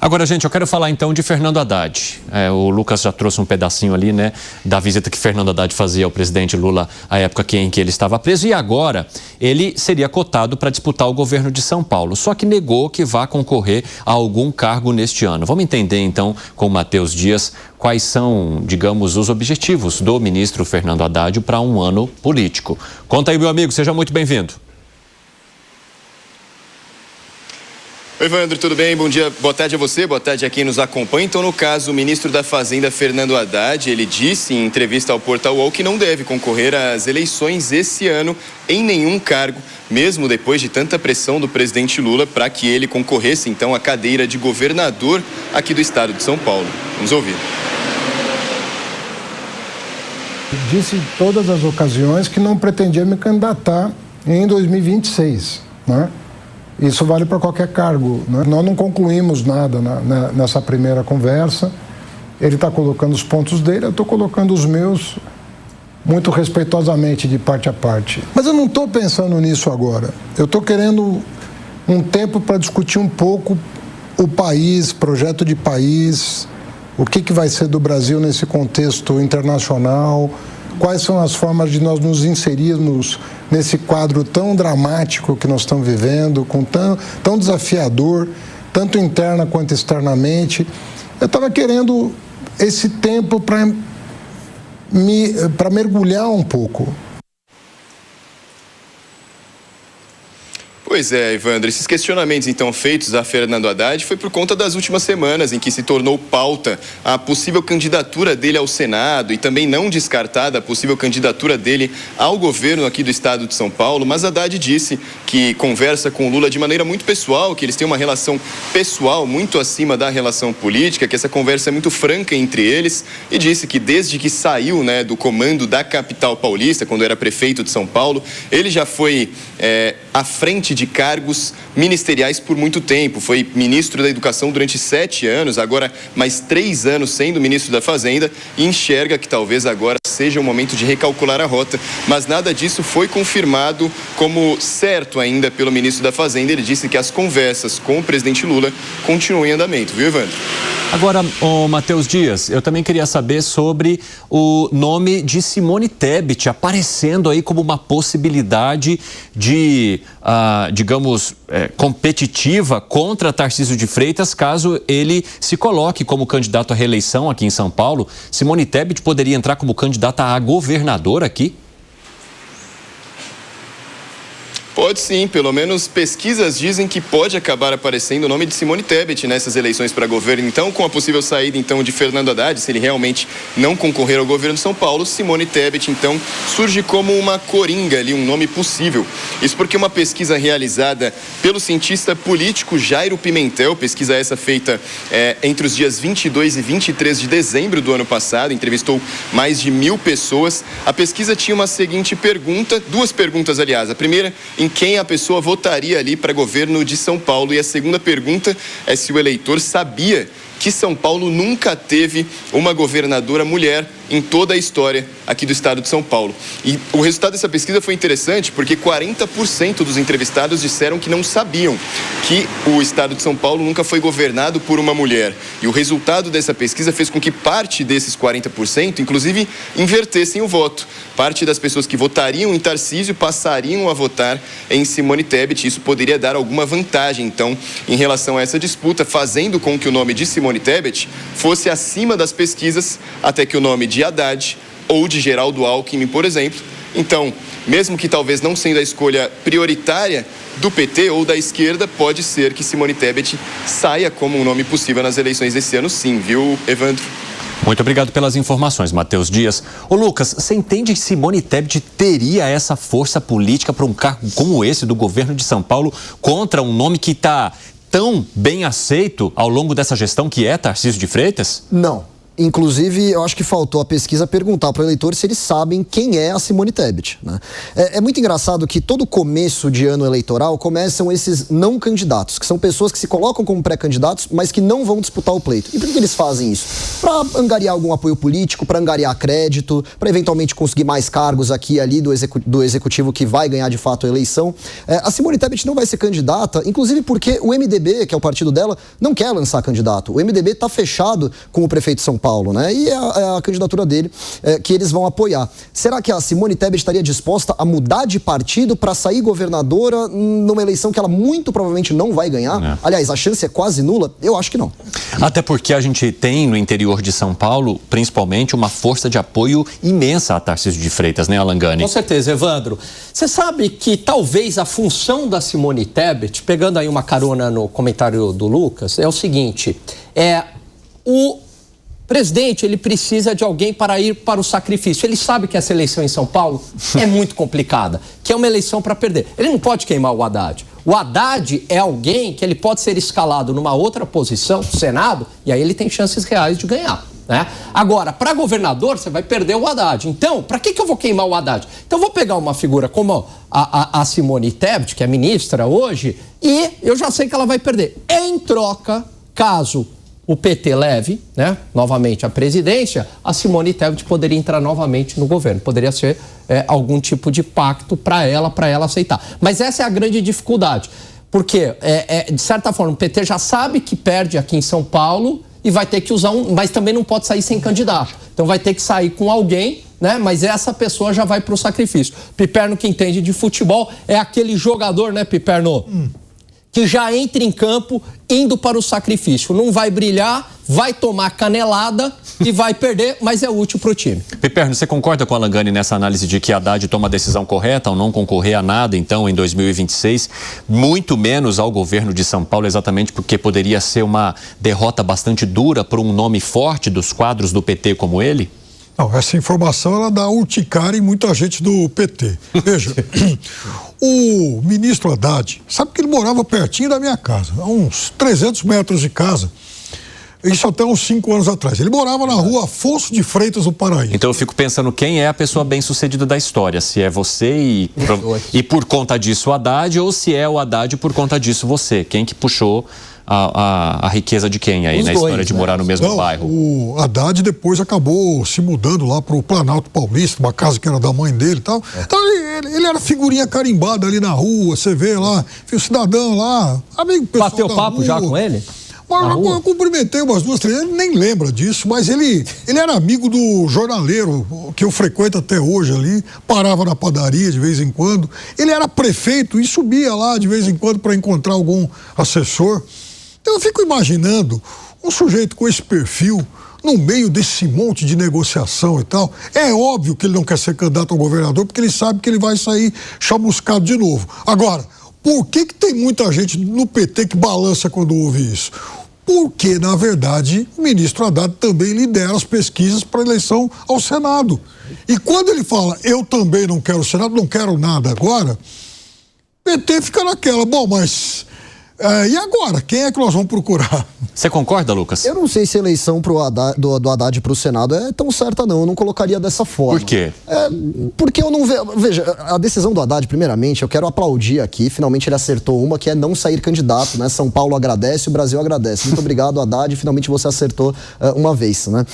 Agora, gente, eu quero falar então de Fernando Haddad. O Lucas já trouxe um pedacinho ali, né, da visita que Fernando Haddad fazia ao presidente Lula à época em que ele estava preso. E agora ele seria cotado para disputar o governo de São Paulo. Só que negou que vá concorrer a algum cargo neste ano. Vamos entender então com o Matheus Dias quais são, digamos, os objetivos do ministro Fernando Haddad para um ano político. Conta aí, meu amigo, seja muito bem-vindo. Oi, Evandro, tudo bem? Bom dia, boa tarde a você, boa tarde a quem nos acompanha. Então, no caso, o ministro da Fazenda, Fernando Haddad, ele disse em entrevista ao Portal UOL que não deve concorrer às eleições esse ano em nenhum cargo, mesmo depois de tanta pressão do presidente Lula para que ele concorresse, então, à cadeira de governador aqui do estado de São Paulo. Vamos ouvir. Disse em todas as ocasiões que não pretendia me candidatar em 2026, né? Isso vale para qualquer cargo, né? Nós não concluímos nada nessa primeira conversa. Ele está colocando os pontos dele, eu estou colocando os meus muito respeitosamente, de parte a parte. Mas eu não estou pensando nisso agora. Eu estou querendo um tempo para discutir um pouco o país, projeto de país, o que vai ser do Brasil nesse contexto internacional, quais são as formas de nós nos inserirmos nesse quadro tão dramático que nós estamos vivendo, tão desafiador, tanto interna quanto externamente. Eu estava querendo esse tempo para mergulhar um pouco. Pois é, Evandro, esses questionamentos então feitos a Fernando Haddad foi por conta das últimas semanas em que se tornou pauta a possível candidatura dele ao Senado e também não descartada a possível candidatura dele ao governo aqui do estado de São Paulo, mas Haddad disse que conversa com o Lula de maneira muito pessoal, que eles têm uma relação pessoal muito acima da relação política, que essa conversa é muito franca entre eles, e disse que desde que saiu, né, do comando da capital paulista, quando era prefeito de São Paulo, ele já foi à frente de cargos ministeriais por muito tempo. Foi ministro da Educação durante 7 anos, agora mais 3 anos sendo ministro da Fazenda, e enxerga que talvez agora seja o momento de recalcular a rota, mas nada disso foi confirmado como certo ainda pelo ministro da Fazenda. Ele disse que as conversas com o presidente Lula continuam em andamento, viu, Evandro? Agora, Matheus Dias, eu também queria saber sobre o nome de Simone Tebet aparecendo aí como uma possibilidade de, digamos, competitiva contra Tarcísio de Freitas, caso ele se coloque como candidato à reeleição aqui em São Paulo. Simone Tebet poderia entrar como candidata a governadora aqui? Pode sim, pelo menos pesquisas dizem que pode acabar aparecendo o nome de Simone Tebet nessas eleições para governo. Então, com a possível saída então de Fernando Haddad, se ele realmente não concorrer ao governo de São Paulo, Simone Tebet então surge como uma coringa ali, um nome possível. Isso porque uma pesquisa realizada pelo cientista político Jairo Pimentel, pesquisa essa feita entre os dias 22 e 23 de dezembro do ano passado, entrevistou mais de 1.000 pessoas. A pesquisa tinha uma seguinte pergunta, 2 perguntas aliás. A primeira, em quem a pessoa votaria ali para governo de São Paulo, e a segunda pergunta é se o eleitor sabia que São Paulo nunca teve uma governadora mulher em toda a história aqui do estado de São Paulo. E o resultado dessa pesquisa foi interessante porque 40% dos entrevistados disseram que não sabiam que o estado de São Paulo nunca foi governado por uma mulher. E o resultado dessa pesquisa fez com que parte desses 40%, inclusive, invertessem o voto. Parte das pessoas que votariam em Tarcísio passariam a votar em Simone Tebet. Isso poderia dar alguma vantagem, então, em relação a essa disputa, fazendo com que o nome de Simone Tebet fosse acima das pesquisas, até que o nome de Haddad ou de Geraldo Alckmin, por exemplo. Então, mesmo que talvez não sendo a escolha prioritária do PT ou da esquerda, pode ser que Simone Tebet saia como um nome possível nas eleições desse ano, sim, viu, Evandro? Muito obrigado pelas informações, Matheus Dias. Ô Lucas, você entende que Simone Tebet teria essa força política para um cargo como esse do governo de São Paulo contra um nome que está tão bem aceito ao longo dessa gestão que é Tarcísio de Freitas? Não. Inclusive, eu acho que faltou a pesquisa perguntar para o eleitor se eles sabem quem é a Simone Tebet, né? É muito engraçado que todo começo de ano eleitoral começam esses não candidatos, que são pessoas que se colocam como pré-candidatos, mas que não vão disputar o pleito. E por que eles fazem isso? Para angariar algum apoio político, para angariar crédito, para eventualmente conseguir mais cargos aqui e ali do executivo que vai ganhar de fato a eleição. A Simone Tebet não vai ser candidata, inclusive porque o MDB, que é o partido dela, não quer lançar candidato. O MDB está fechado com o prefeito de São Paulo, né? E é a candidatura dele que eles vão apoiar. Será que a Simone Tebet estaria disposta a mudar de partido para sair governadora numa eleição que ela muito provavelmente não vai ganhar? Aliás, a chance é quase nula? Eu acho que não. Até porque a gente tem no interior de São Paulo, principalmente, uma força de apoio imensa a Tarcísio de Freitas, né, Alan Gani? Com certeza, Evandro. Você sabe que talvez a função da Simone Tebet, pegando aí uma carona no comentário do Lucas, é o seguinte, o presidente, ele precisa de alguém para ir para o sacrifício. Ele sabe que essa eleição em São Paulo é muito complicada, que é uma eleição para perder. Ele não pode queimar o Haddad. O Haddad é alguém que ele pode ser escalado numa outra posição, Senado, e aí ele tem chances reais de ganhar, né? Agora, para governador, você vai perder o Haddad. Então, para que eu vou queimar o Haddad? Então, eu vou pegar uma figura como a Simone Tebet, que é ministra hoje, e eu já sei que ela vai perder. Em troca, caso o PT leve, né, novamente a presidência, a Simone Tebet poderia entrar novamente no governo. Poderia ser algum tipo de pacto para ela aceitar. Mas essa é a grande dificuldade. Porque, de certa forma, o PT já sabe que perde aqui em São Paulo e vai ter que usar mas também não pode sair sem candidato. Então vai ter que sair com alguém, né? Mas essa pessoa já vai para o sacrifício. Piperno, que entende de futebol, é aquele jogador, né, Piperno? Que já entra em campo indo para o sacrifício. Não vai brilhar, vai tomar canelada e vai perder, mas é útil para o time. Piperno, você concorda com a Alan Gani nessa análise de que Haddad toma a decisão correta ao não concorrer a nada, então, em 2026, muito menos ao governo de São Paulo, exatamente porque poderia ser uma derrota bastante dura para um nome forte dos quadros do PT como ele? Não, essa informação ela dá urticária em muita gente do PT. Veja, o ministro Haddad, sabe que ele morava pertinho da minha casa, a uns 300 metros de casa. Isso até uns 5 anos atrás. Ele morava na rua Afonso de Freitas, no Paraíba. Então eu fico pensando quem é a pessoa bem-sucedida da história. Se é você e por conta disso o Haddad, ou se é o Haddad e por conta disso você. Quem que puxou a riqueza de quem aí na história de morar no mesmo bairro? O Haddad depois acabou se mudando lá pro Planalto Paulista, uma casa que era da mãe dele e tal. Então ele era figurinha carimbada ali na rua, você vê lá, o cidadão lá, amigo pessoal. Bateu papo rua. Já com ele? Eu cumprimentei umas 2, 3, ele nem lembra disso, mas ele era amigo do jornaleiro, que eu frequento até hoje ali, parava na padaria de vez em quando. Ele era prefeito e subia lá de vez em quando para encontrar algum assessor. Então eu fico imaginando um sujeito com esse perfil, no meio desse monte de negociação e tal. É óbvio que ele não quer ser candidato ao governador, porque ele sabe que ele vai sair chamuscado de novo. Agora, por que tem muita gente no PT que balança quando ouve isso? Porque, na verdade, o ministro Haddad também lidera as pesquisas para a eleição ao Senado. E quando ele fala, eu também não quero o Senado, não quero nada agora, o PT fica naquela, bom, mas... e agora? Quem é que nós vamos procurar? Você concorda, Lucas? Eu não sei se a eleição do Haddad para o Senado é tão certa, não. Eu não colocaria dessa forma. Por quê? Porque eu não vejo... Veja, a decisão do Haddad, primeiramente, eu quero aplaudir aqui. Finalmente ele acertou uma, que é não sair candidato, né? São Paulo agradece, o Brasil agradece. Muito obrigado, Haddad. Finalmente você acertou uma vez, né?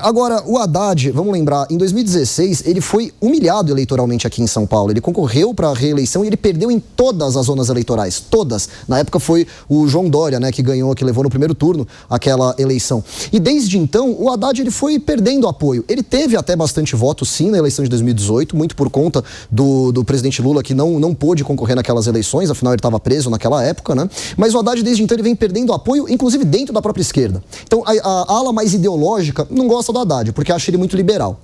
Agora, o Haddad, vamos lembrar, em 2016, ele foi humilhado eleitoralmente aqui em São Paulo. Ele concorreu para a reeleição e ele perdeu em todas as zonas eleitorais. Todas. Na época foi o João Dória, né, que ganhou, que levou no primeiro turno aquela eleição. E desde então, o Haddad ele foi perdendo apoio. Ele teve até bastante voto, sim, na eleição de 2018, muito por conta do presidente Lula, que não pôde concorrer naquelas eleições, afinal ele estava preso naquela época, né? Mas o Haddad, desde então, ele vem perdendo apoio, inclusive dentro da própria esquerda. Então, a ala mais ideológica não gosta do Haddad, porque acha ele muito liberal.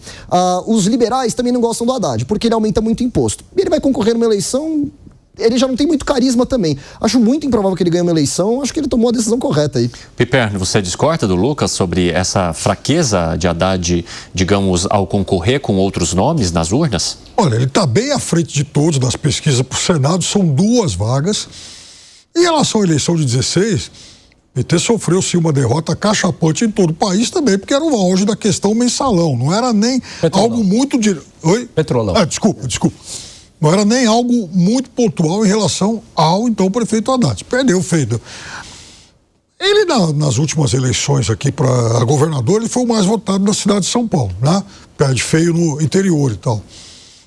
Os liberais também não gostam do Haddad, porque ele aumenta muito imposto. E ele vai concorrer numa eleição... Ele já não tem muito carisma também. Acho muito improvável que ele ganhe uma eleição. Acho que ele tomou a decisão correta aí. Piperno, você discorda do Lucas sobre essa fraqueza de Haddad, digamos, ao concorrer com outros nomes nas urnas? Olha, ele está bem à frente de todos nas pesquisas para o Senado. São 2 vagas. Em relação à eleição de 16, O PT sofreu sim uma derrota cachapante em todo o país também, porque era o auge da questão mensalão. Não era nem Petrolão. algo muito... Oi? Petrolão. Desculpa. Não era nem algo muito pontual em relação ao então prefeito Haddad. Perdeu feio. Ele, nas últimas eleições aqui para governador, ele foi o mais votado da cidade de São Paulo, né? Perde feio no interior e tal.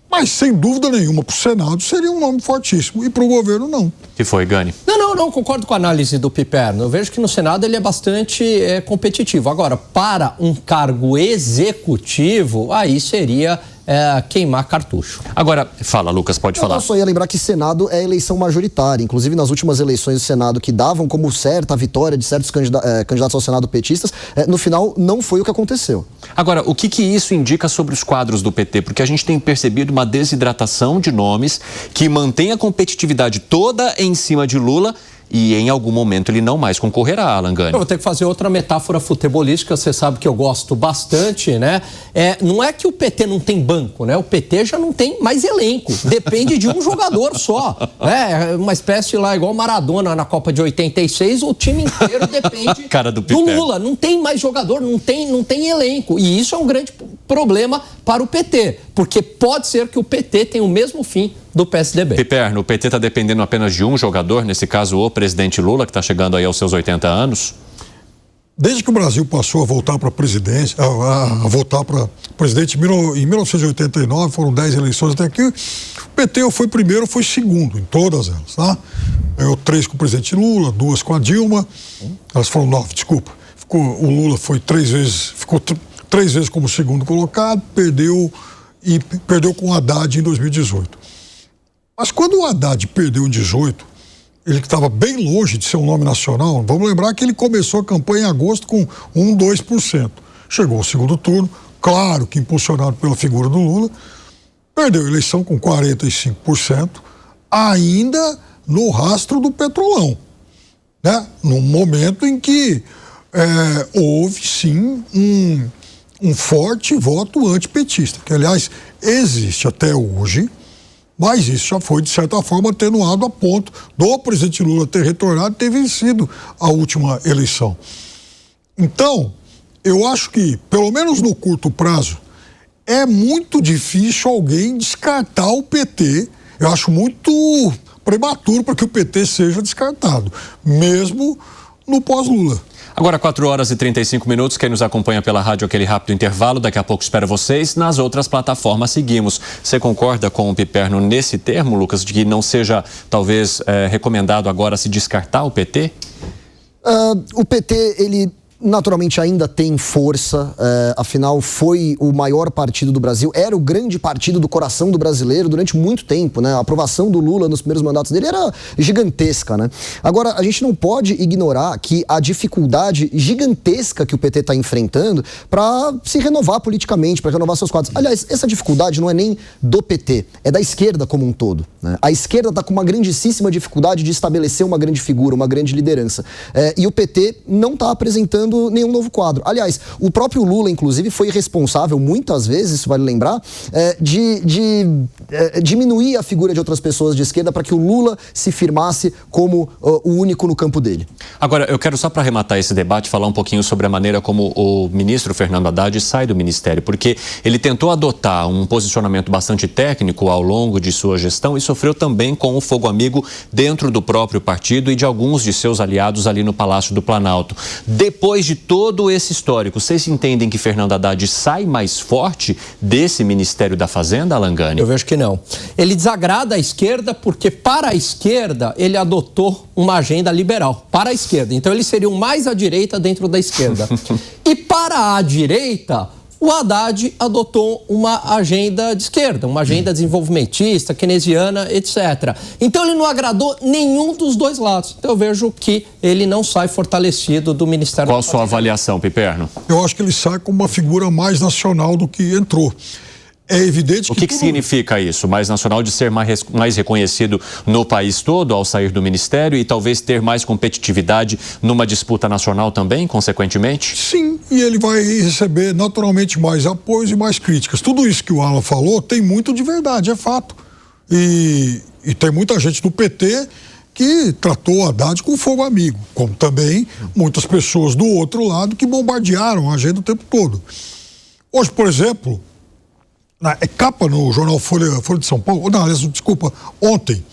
Mas, sem dúvida nenhuma, para o Senado seria um nome fortíssimo. E para o governo, não. Que foi, Gani? Não, concordo com a análise do Piperno. Eu vejo que no Senado ele é bastante competitivo. Agora, para um cargo executivo, aí seria queimar cartucho. Agora, fala, Lucas, pode falar. Eu só ia lembrar que Senado é eleição majoritária. Inclusive, nas últimas eleições do Senado, que davam como certa a vitória de certos candidatos ao Senado petistas, no final não foi o que aconteceu. Agora, o que isso indica sobre os quadros do PT? Porque a gente tem percebido uma desidratação de nomes que mantém a competitividade toda em cima de Lula e em algum momento ele não mais concorrerá, Alan Gani. Eu vou ter que fazer outra metáfora futebolística, você sabe que eu gosto bastante, né? Não é que o PT não tem banco, né? O PT já não tem mais elenco, depende de um jogador só. É uma espécie lá, igual Maradona na Copa de 86, o time inteiro depende do Lula. Não tem mais jogador, não tem elenco. E isso é um grande problema para o PT, porque pode ser que o PT tenha o mesmo fim do PSDB. Piperno, o PT está dependendo apenas de um jogador, nesse caso o presidente Lula, que está chegando aí aos seus 80 anos? Desde que o Brasil passou a voltar para a presidência, a votar para presidente em 1989, foram 10 eleições até aqui, o PT foi primeiro, foi segundo em todas elas, tá? Ganhou 3 com o presidente Lula, 2 com a Dilma, elas foram 9, desculpa. O Lula foi 3 vezes, ficou 3 vezes como segundo colocado, perdeu com o Haddad em 2018. Mas quando o Haddad perdeu em 2018, ele que estava bem longe de ser um nome nacional, vamos lembrar que ele começou a campanha em agosto com 2%. Chegou ao segundo turno, claro que impulsionado pela figura do Lula, perdeu a eleição com 45%, ainda no rastro do Petrolão, né? Num momento em que houve sim um forte voto antipetista, que aliás existe até hoje. Mas isso já foi, de certa forma, atenuado a ponto do presidente Lula ter retornado e ter vencido a última eleição. Então, eu acho que, pelo menos no curto prazo, é muito difícil alguém descartar o PT. Eu acho muito prematuro para que o PT seja descartado, mesmo no pós-Lula. Agora 4h35, quem nos acompanha pela rádio, aquele rápido intervalo, daqui a pouco espero vocês, nas outras plataformas seguimos. Você concorda com o Piperno nesse termo, Lucas, de que não seja talvez recomendado agora se descartar o PT? O PT, ele naturalmente ainda tem força, afinal foi o maior partido do Brasil, era o grande partido do coração do brasileiro durante muito tempo, né? A aprovação do Lula nos primeiros mandatos dele era gigantesca, né? Agora, a gente não pode ignorar que a dificuldade gigantesca que o PT está enfrentando para se renovar politicamente, para renovar seus quadros. Aliás, essa dificuldade não é nem do PT, é da esquerda como um todo, né? A esquerda está com uma grandíssima dificuldade de estabelecer uma grande figura, uma grande liderança. E o PT não está apresentando nenhum novo quadro. Aliás, o próprio Lula, inclusive, foi responsável, muitas vezes, isso vale lembrar, de diminuir a figura de outras pessoas de esquerda para que o Lula se firmasse como o único no campo dele. Agora, eu quero só para arrematar esse debate, falar um pouquinho sobre a maneira como o ministro Fernando Haddad sai do ministério, porque ele tentou adotar um posicionamento bastante técnico ao longo de sua gestão e sofreu também com o fogo amigo dentro do próprio partido e de alguns de seus aliados ali no Palácio do Planalto. Depois de todo esse histórico, vocês entendem que Fernando Haddad sai mais forte desse Ministério da Fazenda, Alan Gani? Eu vejo que não. Ele desagrada a esquerda porque, para a esquerda, ele adotou uma agenda liberal. Para a esquerda. Então, ele seria o mais à direita dentro da esquerda. E para a direita, o Haddad adotou uma agenda de esquerda, uma agenda desenvolvimentista, keynesiana, etc. Então ele não agradou nenhum dos dois lados. Então eu vejo que ele não sai fortalecido do Ministério da Fazenda. Qual a sua avaliação, Piperno? Eu acho que ele sai como uma figura mais nacional do que entrou. É evidente que... O que significa isso? Mais nacional, de ser mais reconhecido no país todo ao sair do ministério e talvez ter mais competitividade numa disputa nacional também, consequentemente? Sim, e ele vai receber naturalmente mais apoios e mais críticas. Tudo isso que o Alan falou tem muito de verdade, é fato. E tem muita gente do PT que tratou o Haddad com fogo amigo, como também muitas pessoas do outro lado que bombardearam a agenda o tempo todo. Hoje, por exemplo, é capa no jornal Folha de São Paulo, não, aliás, desculpa, ontem,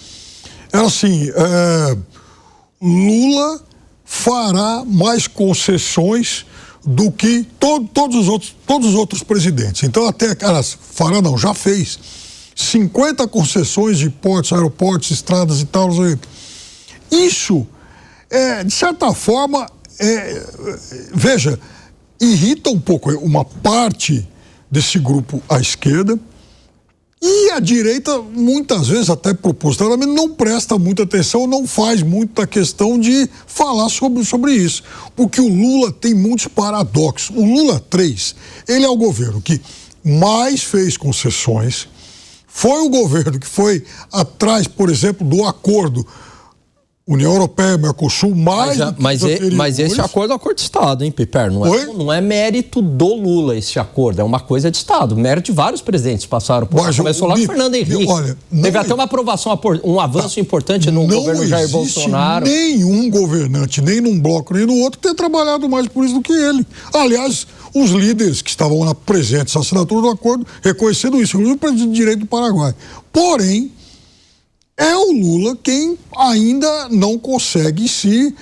era assim, Lula fará mais concessões do que todos os outros presidentes. Então, fará não, já fez 50 concessões de portos, aeroportos, estradas e tal. Isso, de certa forma, veja, irrita um pouco uma parte desse grupo à esquerda, e a direita, muitas vezes, até propositalmente, não presta muita atenção, não faz muita questão de falar sobre isso. Porque o Lula tem muitos paradoxos. O Lula 3, ele é o governo que mais fez concessões, foi o governo que foi atrás, por exemplo, do acordo União Europeia, Mercosul, mas esse acordo é acordo de Estado, hein, Piper? Não é mérito do Lula esse acordo, é uma coisa de Estado. Mérito de vários presidentes passaram por lá. Começou lá com o Fernando Henrique. Teve até uma aprovação, um avanço importante no governo Jair Bolsonaro. Nenhum governante, nem num bloco, nem no outro, tem trabalhado mais por isso do que ele. Aliás, os líderes que estavam lá presentes à assinatura do acordo, reconhecendo isso, inclusive o presidente de direito do Paraguai. Porém, é o Lula quem ainda não consegue se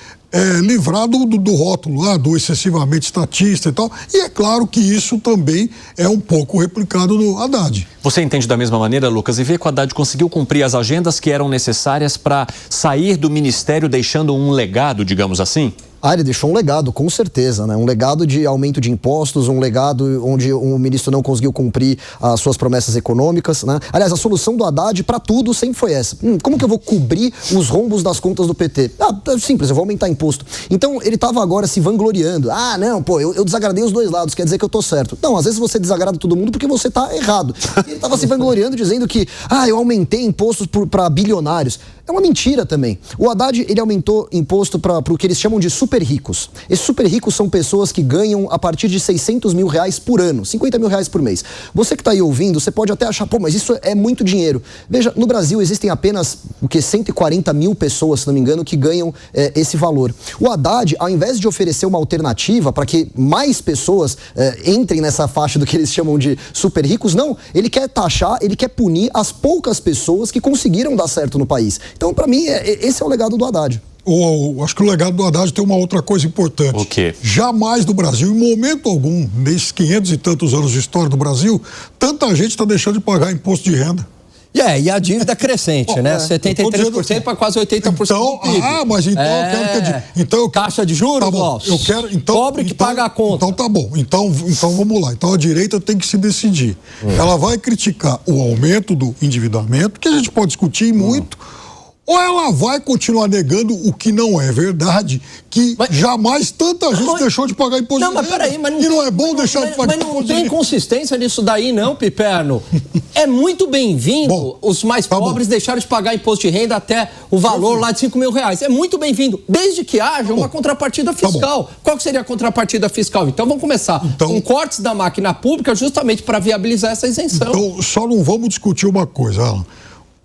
livrar do rótulo lá, do excessivamente estatista e tal. E é claro que isso também é um pouco replicado no Haddad. Você entende da mesma maneira, Lucas, e vê que o Haddad conseguiu cumprir as agendas que eram necessárias para sair do ministério deixando um legado, digamos assim? Ele deixou um legado, com certeza, né? Um legado de aumento de impostos, um legado onde o ministro não conseguiu cumprir as suas promessas econômicas, né? Aliás, a solução do Haddad para tudo sempre foi essa. Como que eu vou cobrir os rombos das contas do PT? É simples, eu vou aumentar imposto. Então, ele estava agora se vangloriando. Não, pô, eu desagradei os dois lados, quer dizer que eu tô certo. Não, às vezes você desagrada todo mundo porque você tá errado. Ele estava se vangloriando dizendo que, eu aumentei impostos para bilionários. É uma mentira também. O Haddad, ele aumentou imposto para o que eles chamam de super ricos. Esses super ricos são pessoas que ganham a partir de 600 mil reais por ano, 50 mil reais por mês. Você que está aí ouvindo, você pode até achar, mas isso é muito dinheiro. Veja, no Brasil existem apenas 140 mil pessoas, se não me engano, que ganham esse valor. O Haddad, ao invés de oferecer uma alternativa para que mais pessoas entrem nessa faixa do que eles chamam de super ricos, não. Ele quer taxar, ele quer punir as poucas pessoas que conseguiram dar certo no país. Então, para mim, esse é o legado do Haddad. Acho que o legado do Haddad tem uma outra coisa importante. O quê? Jamais no Brasil, em momento algum, nesses 500 e tantos anos de história do Brasil, tanta gente está deixando de pagar imposto de renda. E a dívida crescente, né? 73% para quase 80% do PIB. Mas então eu quero que... Então, taxa de juros, eu quero, pobre que paga a conta. Então tá bom. Então vamos lá. Então a direita tem que se decidir. Ela vai criticar o aumento do endividamento, que a gente pode discutir muito, ou ela vai continuar negando o que não é verdade, que jamais tanta gente deixou de pagar imposto de renda. Mas peraí, não é bom deixar de pagar imposto de renda. Mas não tem consistência nisso daí não, Piperno. É muito bem-vindo os mais pobres deixarem de pagar imposto de renda até o valor lá de 5 mil reais. É muito bem-vindo, desde que haja uma contrapartida fiscal. Qual que seria a contrapartida fiscal? Então vamos começar com cortes da máquina pública justamente para viabilizar essa isenção. Então só não vamos discutir uma coisa, Alan.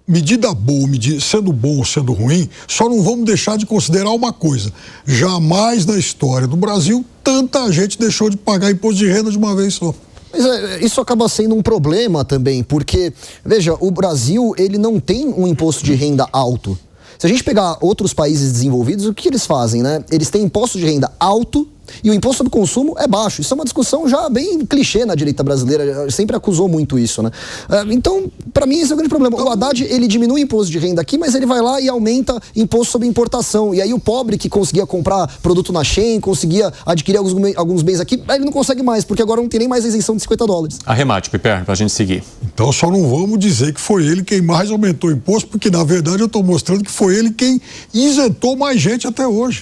Medida boa, sendo bom ou sendo ruim, só não vamos deixar de considerar uma coisa. Jamais na história do Brasil, tanta gente deixou de pagar imposto de renda de uma vez só. Mas isso acaba sendo um problema também, porque, veja, o Brasil, ele não tem um imposto de renda alto. Se a gente pegar outros países desenvolvidos, o que eles fazem, né? Eles têm imposto de renda alto e o imposto sobre consumo é baixo. Isso é uma discussão já bem clichê na direita brasileira, sempre acusou muito isso, né? Então, para mim, esse é o grande problema. O Haddad, ele diminui o imposto de renda aqui, mas ele vai lá e aumenta imposto sobre importação. E aí o pobre que conseguia comprar produto na Shein, conseguia adquirir alguns bens aqui, ele não consegue mais, porque agora não tem nem mais a isenção de $50. Arremate, Piper, pra gente seguir. Então só não vamos dizer que foi ele quem mais aumentou o imposto, porque na verdade eu estou mostrando que foi ele quem isentou mais gente até hoje.